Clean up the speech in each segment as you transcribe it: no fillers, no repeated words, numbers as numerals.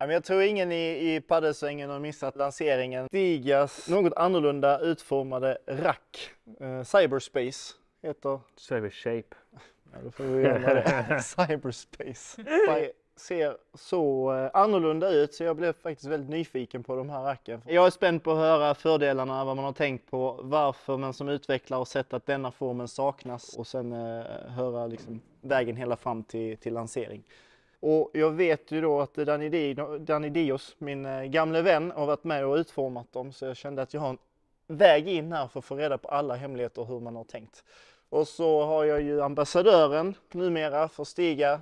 Jag tror ingen i paddelsvängen har missat lanseringen. Stigas något annorlunda utformade rack. Cyberspace heter. Cybershape. Ja, då får vi göra det. Cyberspace. Det ser så annorlunda ut så jag blev faktiskt väldigt nyfiken på de här racken. Jag är spänd på att höra fördelarna, vad man har tänkt på, varför man som utvecklare har sett att denna formen saknas och sen höra liksom vägen hela fram till lansering. Och jag vet ju då att Dani Dios, min gamla vän, har varit med och utformat dem. Så jag kände att jag har en väg in här för att få reda på alla hemligheter och hur man har tänkt. Och så har jag ju ambassadören numera för Stiga,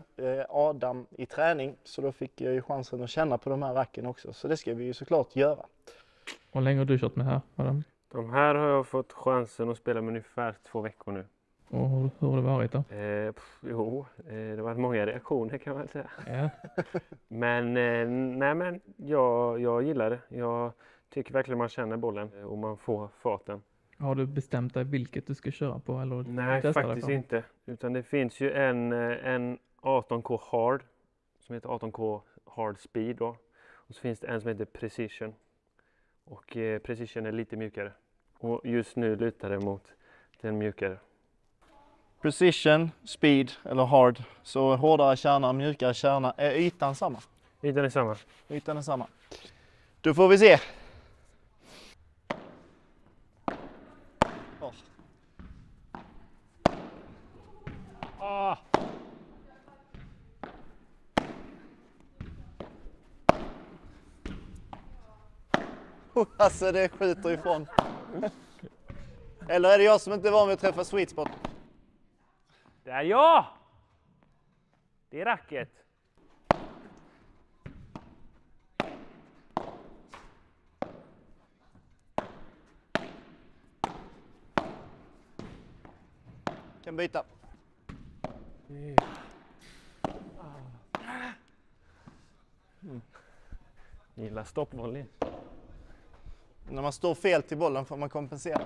Adam, i träning. Så då fick jag ju chansen att känna på de här racken också. Så det ska vi ju såklart göra. Och länge har du kört med här, Adam? De här har jag fått chansen att spela med ungefär 2 veckor nu. Och hur har det varit då? Det har varit många reaktioner kan man väl säga. Ja. Men jag gillar det. Jag tycker verkligen man känner bollen och man får farten. Har du bestämt dig vilket du ska köra på? Eller Nej, faktiskt inte. Utan det finns ju en 18K hard som heter 18K hard speed då. Och så finns det en som heter precision. Och precision är lite mjukare. Och just nu lutar det mot den mjukare. Precision, speed eller hard. Så hårdare kärna, mjukare kärna. Är ytan samma? Ytan är samma. Ytan är samma. Då får vi se. Alltså det skjuter ifrån. Eller är det jag som inte är van vid att träffa sweet spot? Det är jag! Det är Racket. Kan byta. Gillar stoppvolley. När man står fel till bollen får man kompensera.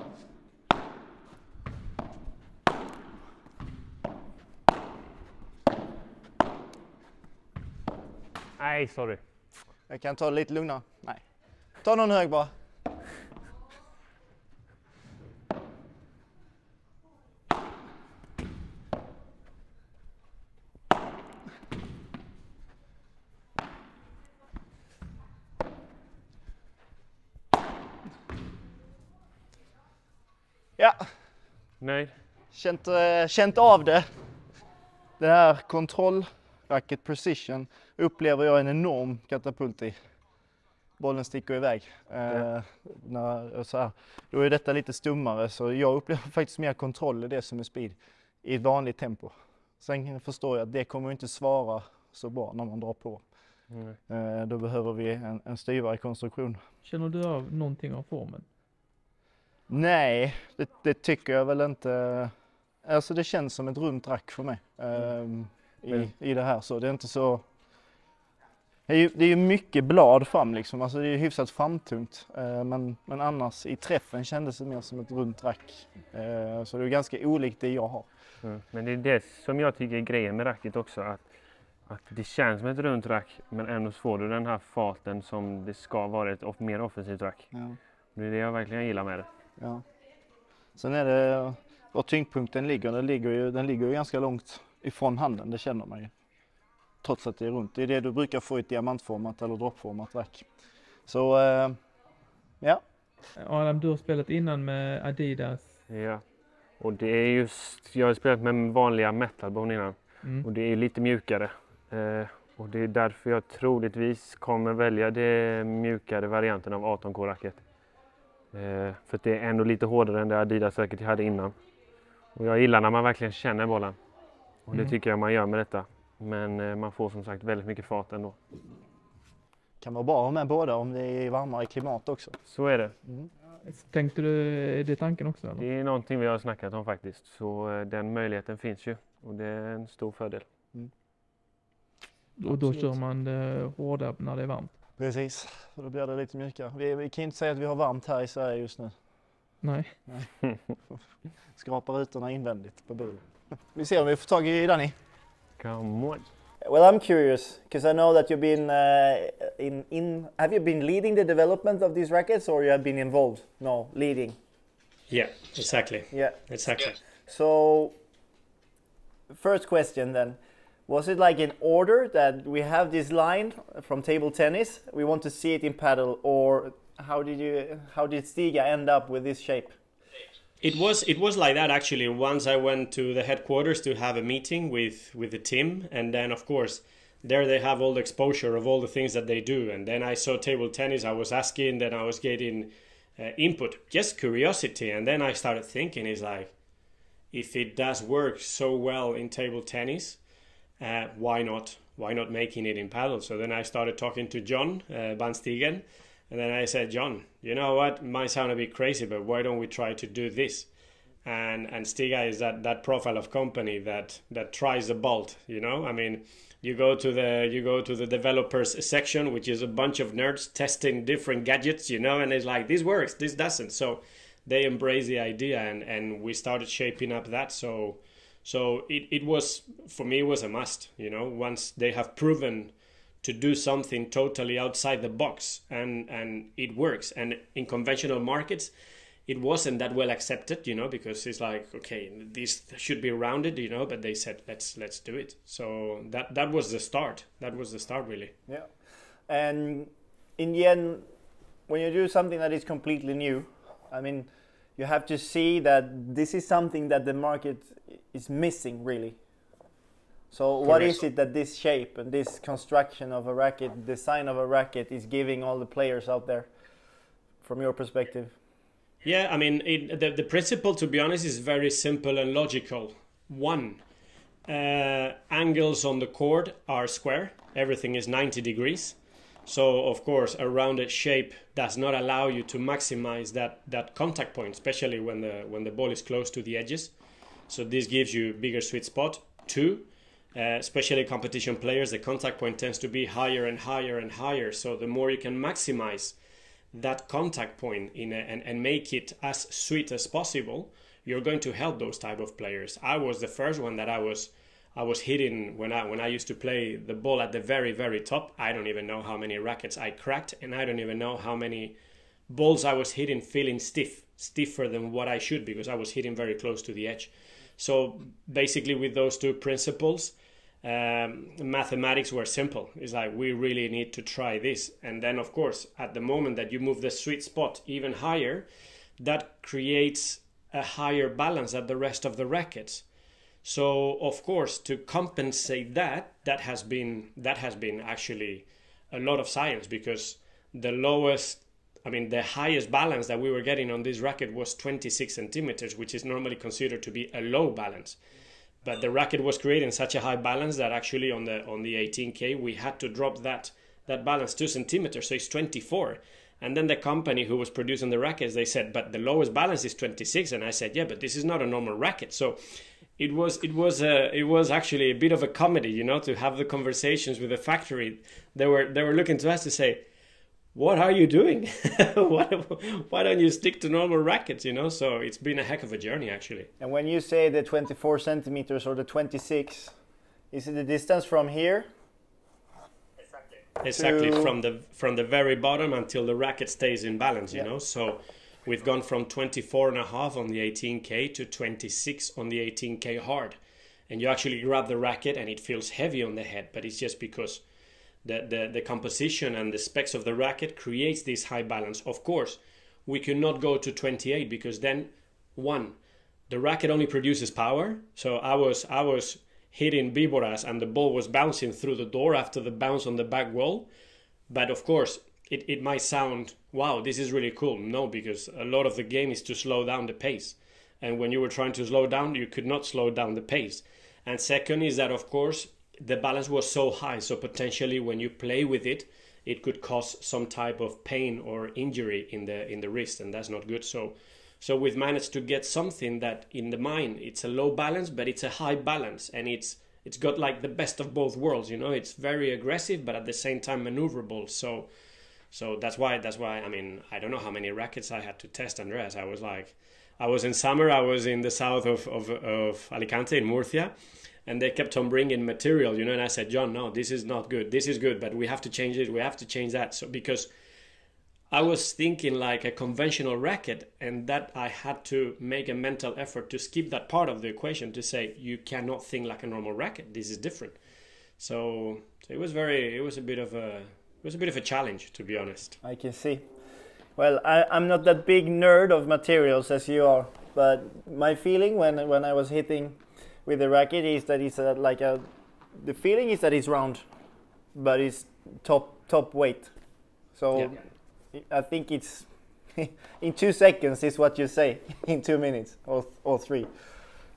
Nej, sorry. Jag kan ta det lite lugnare. Nej. Ta någon hög bara. Ja. Nöjd. Känt av det. Det här kontrollracket precision upplever jag en enorm katapult i. Bollen sticker iväg. Så här. Då är detta lite stummare så jag upplever faktiskt mer kontroll i det som är speed i ett vanligt tempo. Sen förstår jag att det kommer inte svara så bra när man drar på. Då behöver vi en styvare konstruktion. Känner du av någonting av formen? Nej, det tycker jag väl inte. Alltså det känns som ett runt rack för mig i det här. Så det är inte så. Det är ju mycket blad fram liksom. Alltså det är hyfsat framtungt. Men annars i träffen kändes det mer som ett runt rack. Så det är ganska olikt det jag har. Men det är det som jag tycker är grejen med racket också. Att det känns som ett runt rack men ändå får du den här farten som det ska vara ett mer offensivt rack. Ja. Det är det jag verkligen gillar med det. Ja. Sen är det var tyngdpunkten ligger. Den ligger ju ganska långt ifrån handen, det känner man ju. Trots att det är runt. Det är det du brukar få i ett diamantformat eller droppformat rack. Så ja. Adam, du har spelat innan med Adidas. Ja. Och det är just, jag har spelat med vanliga metalbone innan. Och det är lite mjukare. Och det är därför jag troligtvis kommer välja det mjukare varianten av 18K-racket. För det är ändå lite hårdare än det Adidas säkert jag hade innan. Och jag gillar när man verkligen känner bollen. Och det tycker jag man gör med detta. Men man får som sagt väldigt mycket fart ändå. Kan vara bra att ha med båda om det är varmare klimat också. Så är det. Tänkte du, är det tanken också? Eller? Det är någonting vi har snackat om faktiskt. Så den möjligheten finns ju. Och det är en stor fördel. Och då kör man det hårdare när det är varmt? Precis, och då blir det lite mjukare. Vi kan inte säga att vi har varmt här i Sverige just nu. Nej. Skrapar rutorna invändigt på bilen. Vi ser om vi får tag i Dani. Come on. Well, I'm curious because I know that you've been have you been leading the development of these rackets, or you have been involved? No, leading. Yeah, exactly. Yeah, exactly. So, first question then. Was it like in order that we have this line from table tennis, we want to see it in paddle, or how did Stiga end up with this shape? It was like that actually. Once I went to the headquarters to have a meeting with the team, and then of course there they have all the exposure of all the things that they do, and then I saw table tennis. I was asking, then I was getting input, just curiosity, and then I started thinking, is like, if it does work so well in table tennis, why not making it in paddle? So then I started talking to John Van Stigen, and then I said, John, you know what, might sound a bit crazy, but why don't we try to do this? And Stiga is that profile of company that tries the bolt, you know. I mean, you go to the developers section, which is a bunch of nerds testing different gadgets, you know, and it's like, this works, this doesn't. So they embrace the idea, and we started shaping up that. So it was, for me, it was a must, you know. Once they have proven to do something totally outside the box, and it works, and in conventional markets it wasn't that well accepted, you know, because it's like, okay, this should be rounded, you know, but they said let's do it. So that was the start. That was the start, really. Yeah. And in the end, when you do something that is completely new, I mean, you have to see that this is something that the market is missing, really. So what is it that this shape and this construction of a racket, design of a racket, is giving all the players out there, from your perspective? Yeah, I mean, the principle, to be honest, is very simple and logical. One, angles on the court are square. Everything is 90 degrees. So, of course, a rounded shape does not allow you to maximize that contact point, especially when the ball is close to the edges. So this gives you bigger sweet spot. Two, especially competition players, the contact point tends to be higher and higher and higher. So the more you can maximize that contact point and make it as sweet as possible, you're going to help those type of players. I was the first one that I was hitting when I used to play the ball at the very, very top. I don't even know how many rackets I cracked, and I don't even know how many balls I was hitting feeling stiffer than what I should, because I was hitting very close to the edge. So basically with those two principles, mathematics were simple. It's like, we really need to try this. And then of course, at the moment that you move the sweet spot even higher, that creates a higher balance at the rest of the rackets. So of course, to compensate that has been actually a lot of science, because the highest balance that we were getting on this racket was 26 centimeters, which is normally considered to be a low balance. But the racket was creating such a high balance that actually on the 18K we had to drop that balance 2 centimeters, so it's 24. And then the company who was producing the rackets, they said, but the lowest balance is 26. And I said, yeah, but this is not a normal racket. So it was actually a bit of a comedy, you know, to have the conversations with the factory. They were looking to us to say, what are you doing? Why don't you stick to normal rackets, you know? So it's been a heck of a journey, actually. And when you say the 24 centimeters or the 26, is it the distance from here? Exactly, from the very bottom until the racket stays in balance, you know? So we've gone from 24.5 on the 18K to 26 on the 18K hard. And you actually grab the racket and it feels heavy on the head, but it's just because the composition and the specs of the racket creates this high balance. Of course, we cannot go to 28 because then, one, the racket only produces power. So I was hitting Víboras and the ball was bouncing through the door after the bounce on the back wall. But of course, it might sound, wow, this is really cool. No, because a lot of the game is to slow down the pace. And when you were trying to slow down, you could not slow down the pace. And second is that, of course, the balance was so high, so potentially when you play with it, it could cause some type of pain or injury in the wrist, and that's not good. So we've managed to get something that in the mind, it's a low balance, but it's a high balance, and it's got like the best of both worlds, you know. It's very aggressive, but at the same time maneuverable. So that's why, I mean, I don't know how many rackets I had to test, Andreas. I was in summer, I was in the south of Alicante, in Murcia, and they kept on bringing material, you know, and I said, John, no, this is not good. This is good, but we have to change it. We have to change that. So because I was thinking like a conventional racket, and that I had to make a mental effort to skip that part of the equation to say, you cannot think like a normal racket. This is different. So it was a bit of a challenge, to be honest. I can see. Well, I'm not that big nerd of materials as you are, but my feeling when I was hitting with the racket is that it's the feeling is that it's round, but it's top weight. So yeah. I think it's in 2 seconds is what you say, in 2 minutes or 3.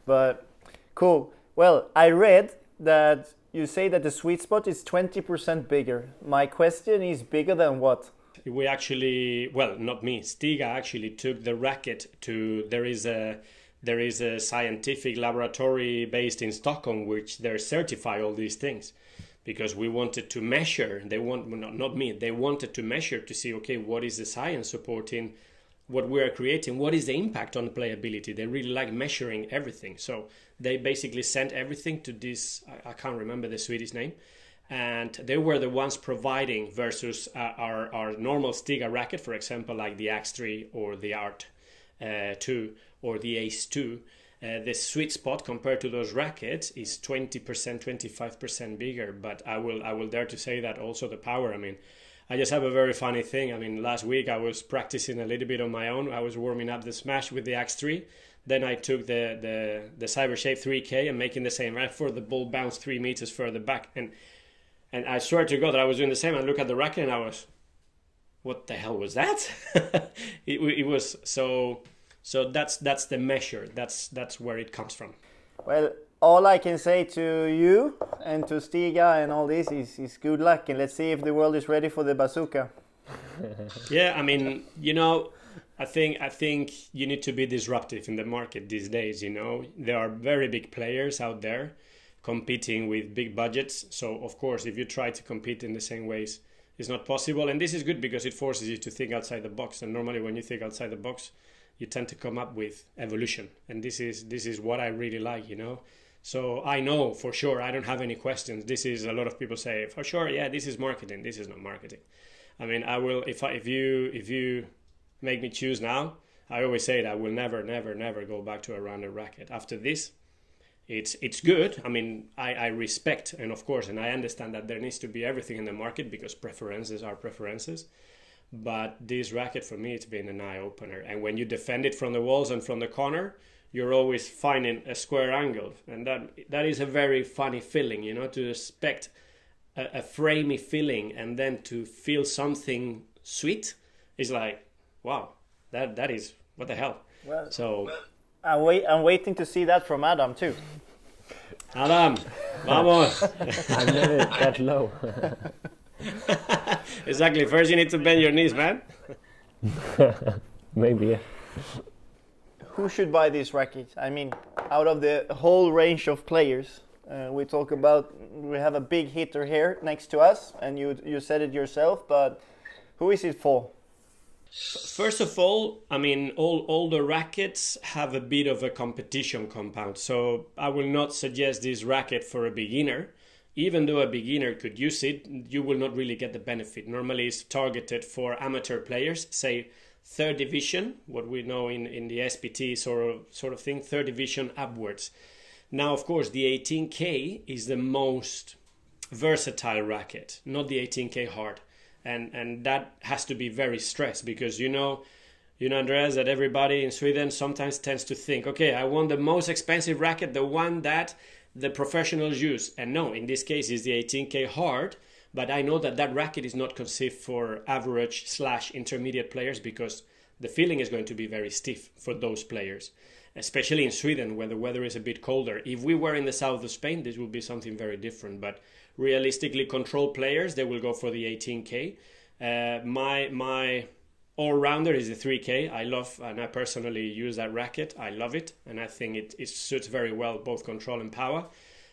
But cool. Well, I read that you say that the sweet spot is 20% bigger. My question is, bigger than what? We actually, well, not me, Stiga actually took the racket to, there is a scientific laboratory based in Stockholm which they certify all these things, because we wanted to measure, they wanted to measure to see, okay, what is the science supporting what we are creating, what is the impact on playability. They really like measuring everything. So they basically sent everything to this, I can't remember the Swedish name, and they were the ones providing versus our normal Stiga racket, for example, like the X3 or the Art 2 or the Ace 2. The sweet spot compared to those rackets is 20%, 25% bigger. But I will dare to say that also the power. I mean, I just have a very funny thing. I mean, last week I was practicing a little bit on my own. I was warming up the smash with the X3. Then I took the Cybershape 3K and making the same. Right for the ball bounced 3 meters further back, and I swear to God that I was doing the same. I look at the racket and I was, what the hell was that? it was so. So that's the measure. That's where it comes from. Well, all I can say to you and to Stiga and all this is good luck, and let's see if the world is ready for the bazooka. Yeah, I mean, you know, I think you need to be disruptive in the market these days. You know, there are very big players out there competing with big budgets. So of course, if you try to compete in the same ways, it's not possible. And this is good because it forces you to think outside the box. And normally, when you think outside the box, you tend to come up with evolution, and this is what I really like, you know. So I know for sure, I don't have any questions. This is, a lot of people say for sure, yeah, this is marketing. This is not marketing. I mean, I will, if you make me choose now, I always say that I will never go back to a rounded racket. After this, it's good. I mean, I respect, and of course, and I understand that there needs to be everything in the market because preferences are preferences. But this racket, for me, it's been an eye-opener. And when you defend it from the walls and from the corner, you're always finding a square angle. And that is a very funny feeling, you know, to expect a framey feeling and then to feel something sweet is like, wow, that is, what the hell. Well, so I'm waiting to see that from Adam too. Adam, vamos. I'm never that low. Exactly. First, you need to bend your knees, man. Maybe. Yeah. Who should buy this racket? I mean, out of the whole range of players, we have a big hitter here next to us, and you said it yourself. But who is it for? First of all, I mean, all the rackets have a bit of a competition compound. So I will not suggest this racket for a beginner. Even though a beginner could use it, you will not really get the benefit. Normally it's targeted for amateur players, say 3rd division, what we know in the SPT sort of thing, 3rd division upwards. Now, of course, the 18K is the most versatile racket, not the 18K hard. And that has to be very stressed because, you know, Andreas, that everybody in Sweden sometimes tends to think, okay, I want the most expensive racket, the one that the professionals use. And no, in this case it's the 18K hard, but I know that racket is not conceived for average/intermediate players because the feeling is going to be very stiff for those players, especially in Sweden where the weather is a bit colder. If we were in the south of Spain, this would be something very different, but realistically controlled players, they will go for the 18K. My all-rounder is the 3K. I love, and I personally use that racket. I love it, and I think it suits very well both control and power.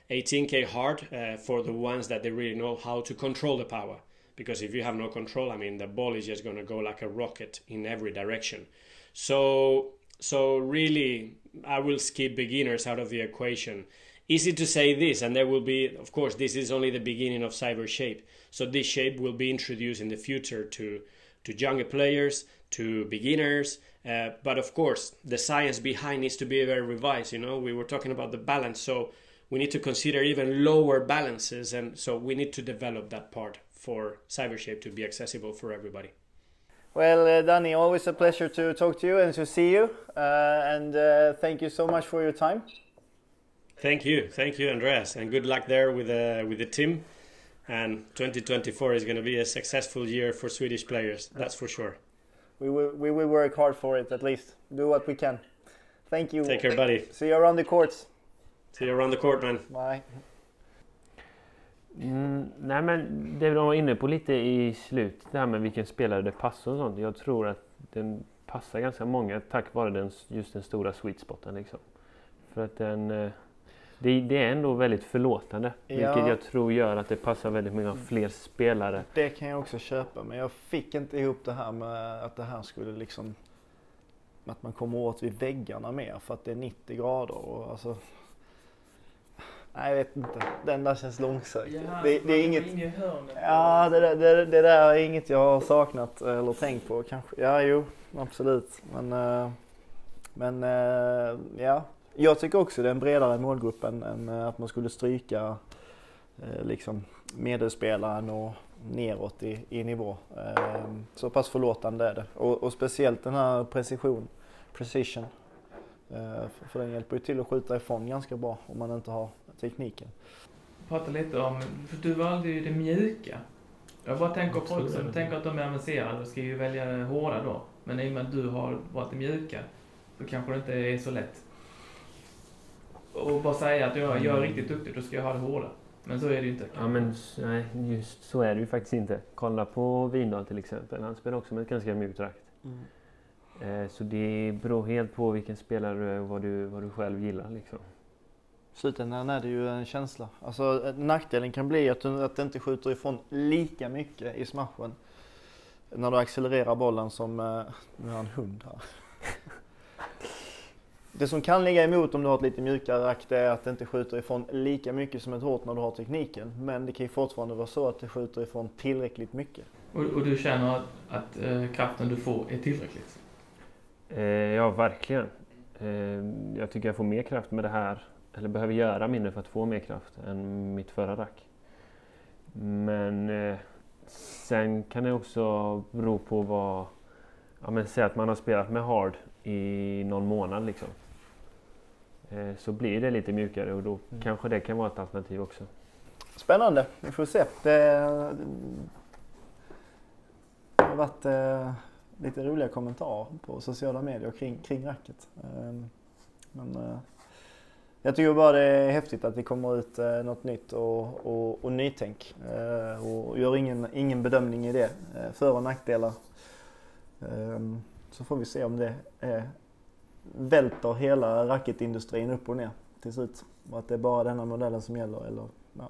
18K hard for the ones that they really know how to control the power. Because if you have no control, I mean, the ball is just going to go like a rocket in every direction. So So really, I will skip beginners out of the equation. Easy to say this, and there will be, of course, this is only the beginning of cyber shape. So this shape will be introduced in the future to younger players, to beginners. But of course, the science behind needs to be very revised. We were talking about the balance, so we need to consider even lower balances, and so we need to develop that part for cyber shape to be accessible for everybody. Well, Dani, always a pleasure to talk to you and to see you. And thank you so much for your time. Thank you, Andreas, and good luck there with the team. And 2024 is going to be a successful year for Swedish players, that's for sure. We will work hard for it, at least. Do what we can. Thank you. Take care, buddy. See you around the courts. See you around the court, man. Bye. Nej, men det de var inne på lite i slutet, det här med vilken spelare det passar och sånt. Jag tror att den passar ganska många tack vare just den stora sweet spoten liksom. För att det är ändå väldigt förlåtande, vilket jag tror gör att det passar väldigt många fler spelare. Det kan jag också köpa, men jag fick inte ihop det här med att det här skulle liksom, att man kommer åt vid väggarna mer för att det är 90 grader och alltså. Nej, jag vet inte. Den där känns långsökt. Ja, det är inget. Ja, det där är inget jag har saknat eller tänkt på kanske. Ja, jo, absolut. Men ja, jag tycker också det är en bredare målgrupp än att man skulle stryka liksom medelspelaren och neråt i nivå. Så pass förlåtande är det. Och speciellt den här precision. För den hjälper ju till att skjuta ifrån ganska bra om man inte har tekniken. Prata lite om, för du valde ju det mjuka. Jag bara tänker på folk som tänker att de är avancerade och ska ju välja det hårda då. Men i och med att du har valt det mjuka så kanske det inte är så lätt. Och bara säga att jag är riktigt duktig, då ska jag ha det hårda. Men så är det ju inte. Ja, men nej, just så är det ju faktiskt inte. Kolla på Vindal till exempel. Han spelar också med ett ganska mjukt rakt. Så det beror helt på vilken spelare du är och vad du själv gillar liksom. Slutändan är det ju en känsla. Alltså nackdelen kan bli att det inte skjuter ifrån lika mycket i smashen när du accelererar bollen som nu har en hund här. Det som kan ligga emot om du har ett lite mjukare rack, det är att det inte skjuter ifrån lika mycket som ett hårt när du har tekniken. Men det kan ju fortfarande vara så att det skjuter ifrån tillräckligt mycket. Och du känner att kraften du får är tillräckligt? Ja, verkligen. Jag tycker jag får mer kraft med det här, eller behöver göra mindre för att få mer kraft än mitt förra rack. Men sen kan det också bero på vad, ja men säg att man har spelat med hard i någon månad liksom. Så blir det lite mjukare och då kanske det kan vara ett alternativ också. Spännande, vi får se. Det har varit lite roliga kommentarer på sociala medier kring Racket. Men jag tycker bara det är häftigt att det kommer ut något nytt och nytänk. Och gör ingen bedömning i det. För- och nackdelar. Så får vi se om det välter hela racketindustrin upp och ner till slut. Och att det är bara denna modellen som gäller. Eller, ja.